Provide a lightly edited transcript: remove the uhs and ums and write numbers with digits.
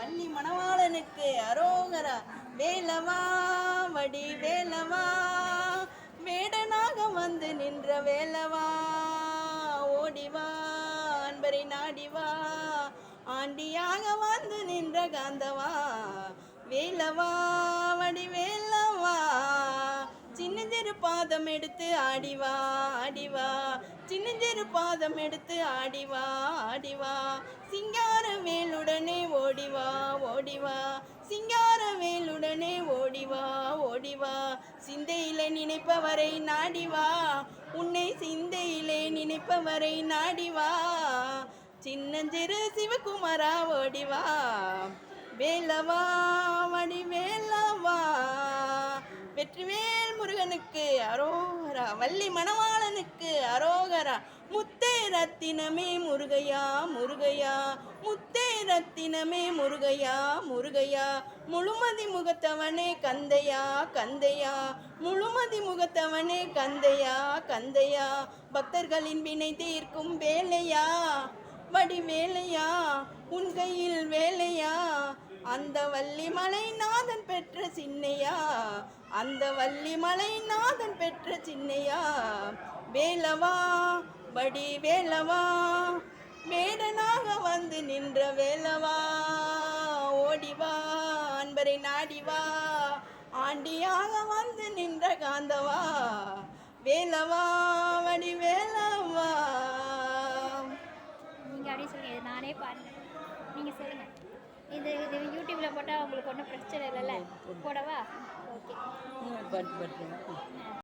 வள்ளி மணவாளனுக்கு அரோகரா. வேலவா வடி வேலவா, வேடனாக வந்து நின்ற வேலவா, ஓடிவா அன்பரை நாடிவா, ஆண்டியாக வந்து நின்ற காந்தவா, வேலவா வடி வேலவா, சின்னஞ்சிறு பாதம் எடுத்து ஆடிவா ஆடிவா, சின்னஞ்சிறு பாதம் எடுத்து ஆடிவா ஆடிவா, சிங்கார வேலுடனே ஓடிவா ஓடிவா, சிங்கார வேலுடனே ஓடிவா ஓடிவா, சிந்தையிலே நினைப்பவரை நாடிவா, உன்னை சிந்தையிலே நினைப்பவரை நாடிவா, சின்னஞ்சிறு சிவகுமாரா ஓடிவா, வேலவா வடி வேலவா, வெற்றிவேல் முருகனுக்கு அரோகரா. வள்ளி மணவாளனுக்கு அரோகரா. முத்தே ரத்தினமே முருகையா முருகையா, முத்தே ரத்தினமே முருகையா முருகையா, முழுமதி முகத்தவனே கந்தையா கந்தையா, முழுமதி முகத்தவனே கந்தையா கந்தையா, பக்தர்களின் வினை தீர்க்கும் வேலையா வடி வேலையா, உன் கையில் வேலையா, அந்த வள்ளிமலை நாதன் பெற்ற சின்னையா, அந்த வள்ளிமலை நாதன் பெற்ற சின்னையா, வேலவா வடி வேலவா, வேடனாக வந்து நின்ற வேலவா, ஓடிவா அன்பரை நாடிவா, ஆண்டியாக வந்து நின்ற காந்தவா, வேலவா வடி வேலவா. நீங்கள் அப்படியே சொல்லுங்கள், இது நானே பாடினேன், நீங்கள் சொல்லுங்கள். இது யூடியூப்பில் போட்டால் உங்களுக்கு ஒன்றும் பிரச்சனை இல்லைல்ல? போடவா? ஓகே.